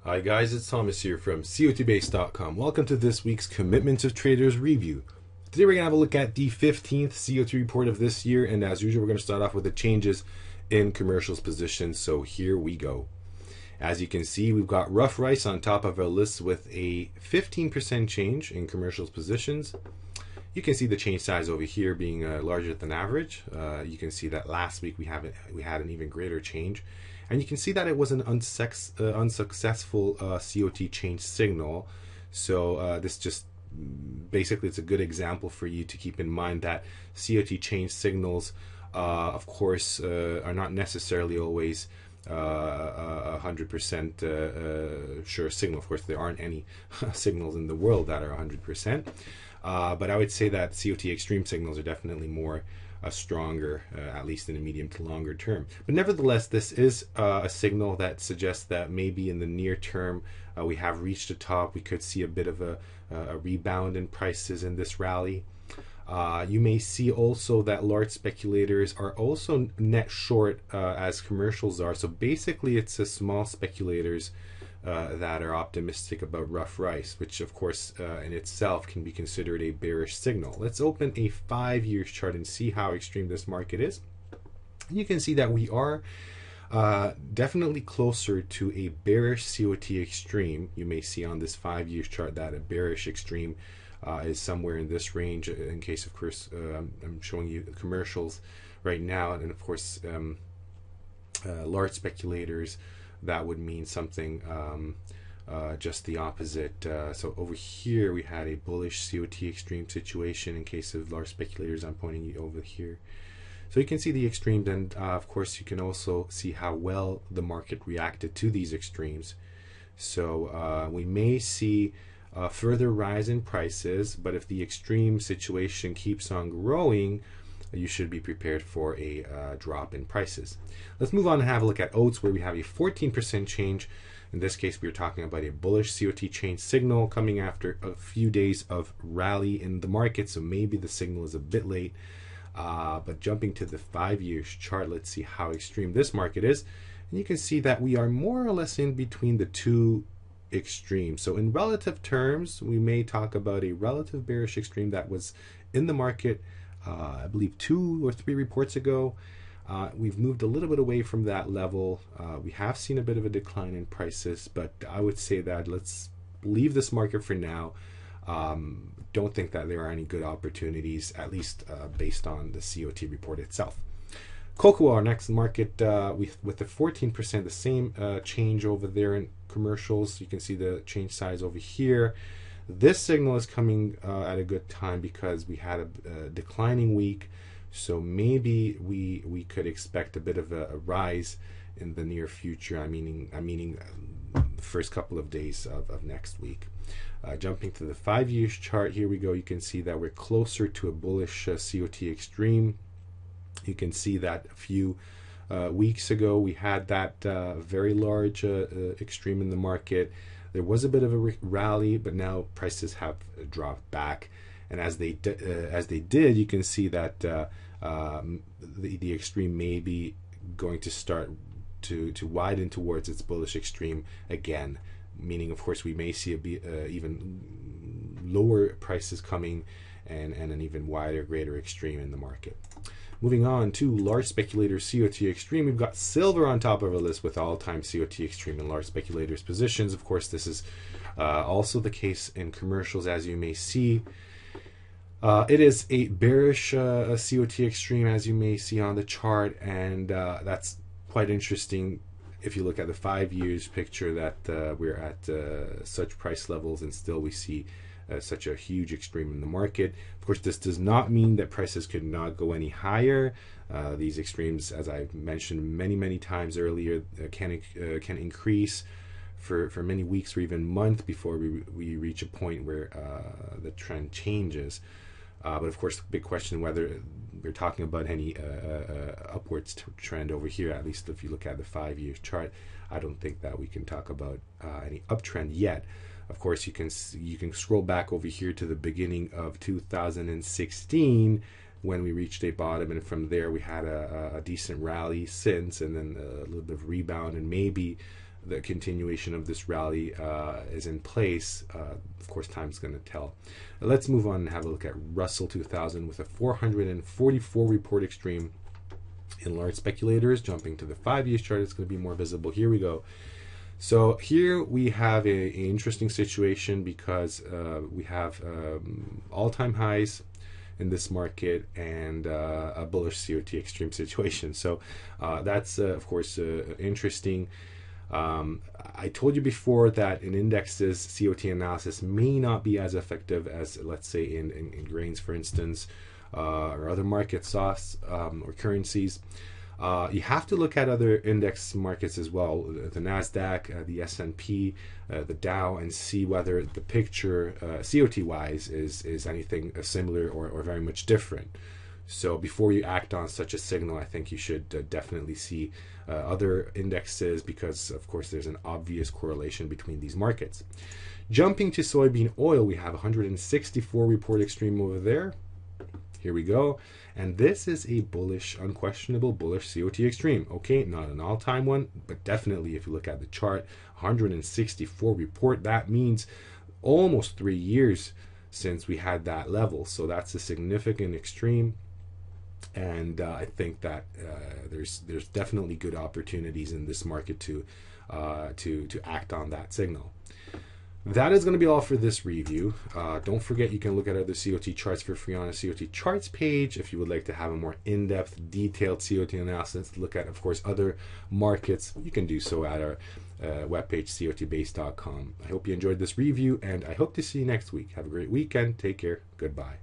Hi guys, it's Thomas here from COTbase.com. Welcome to this week's Commitment of Traders review. Today we're going to have a look at the 15th COT report of this year, and as usual we're going to start off with the changes in commercials positions, so here we go. As you can see, we've got rough rice on top of our list with a 15% change in commercials positions. You can see the change size over here being larger than average. You can see that last week we had an even greater change. And you can see that it was an unsuccessful COT change signal. So this just basically, it's a good example for you to keep in mind that COT change signals, of course, are not necessarily always 100% sure signal. Of course, there aren't any signals in the world that are 100%. But I would say that COT Extreme signals are definitely more stronger, at least in the medium to longer term. But nevertheless, this is a signal that suggests that maybe in the near term we have reached the top. We could see a bit of a rebound in prices in this rally. You may see also that large speculators are also net short as commercials are. So basically it's the small speculators that are optimistic about rough rice, which of course in itself can be considered a bearish signal. Let's open a 5-year chart and see how extreme this market is. You can see that we are definitely closer to a bearish COT extreme. You may see on this 5-year chart that a bearish extreme is somewhere in this range. In case, of course, I'm showing you commercials right now, and of course large speculators, that would mean something just the opposite. So over here we had a bullish COT extreme situation. In case of large speculators, I'm pointing you over here. So you can see the extremes, and of course you can also see how well the market reacted to these extremes. So we may see a further rise in prices, but if the extreme situation keeps on growing, you should be prepared for a drop in prices. Let's move on and have a look at Oats, where we have a 14% change. In this case, we're talking about a bullish COT change signal coming after a few days of rally in the market, so maybe the signal is a bit late. But jumping to the 5-year chart, let's see how extreme this market is. And you can see that we are more or less in between the two extremes. So in relative terms, we may talk about a relative bearish extreme that was in the market I believe 2 or 3 reports ago. We've moved a little bit away from that level. We have seen a bit of a decline in prices, but I would say that let's leave this market for now. Don't think that there are any good opportunities, at least based on the COT report itself. Cocoa, our next market, with the 14%, the same change over there in commercials. You can see the change size over here. This signal is coming at a good time because we had a declining week, so maybe we could expect a bit of a rise in the near future. I'm meaning the first couple of days of next week. Jumping to the 5-year chart, here we go. You can see that we're closer to a bullish COT extreme. You can see that a few weeks ago we had that very large extreme in the market. There was a bit of a rally, but now prices have dropped back, and as they did, you can see that the extreme may be going to start to widen towards its bullish extreme again. Meaning, of course, we may see even lower prices coming and an even wider, greater extreme in the market. Moving on to large speculators COT extreme, we've got silver on top of our list with all-time COT extreme and large speculators positions. Of course, this is also the case in commercials, as you may see. It is a bearish COT extreme, as you may see on the chart, and that's quite interesting if you look at the 5 years picture, that we're at such price levels and still we see such a huge extreme in the market. Of course, this does not mean that prices could not go any higher. These extremes, as I've mentioned many times earlier, can increase for many weeks or even months before we reach a point where the trend changes. But of course, the big question whether we're talking about any upwards trend over here. At least if you look at the 5-year chart, I don't think that we can talk about any uptrend yet. Of course, you can scroll back over here to the beginning of 2016 when we reached a bottom, and from there we had a decent rally since, and then a little bit of rebound, and maybe the continuation of this rally is in place, of course, time's going to tell. Let's move on and have a look at Russell 2000 with a 444 report extreme in large speculators. Jumping to the 5-year chart, it's going to be more visible. Here we go. So here we have an interesting situation because we have all-time highs in this market and a bullish COT extreme situation. So that's of course interesting. I told you before that in indexes, COT analysis may not be as effective as, let's say, in grains, for instance, or other market stocks or currencies. You have to look at other index markets as well, the NASDAQ, the S&P, the Dow, and see whether the picture, COT-wise, is anything similar or very much different. So before you act on such a signal, I think you should definitely see other indexes because, of course, there's an obvious correlation between these markets. Jumping to soybean oil, we have 164 report extreme over there. Here we go. And this is a bullish, unquestionable bullish COT extreme. Okay, not an all-time one, but definitely if you look at the chart, 164 report, that means almost 3 years since we had that level. So that's a significant extreme. And I think that there's definitely good opportunities in this market to act on that signal. That is going to be all for this review. Don't forget you can look at other COT charts for free on a COT charts page if you would like to have a more in-depth, detailed COT analysis. Look at, of course, other markets. You can do so at our webpage, cotbase.com. I hope you enjoyed this review, and I hope to see you next week. Have a great weekend. Take care. Goodbye.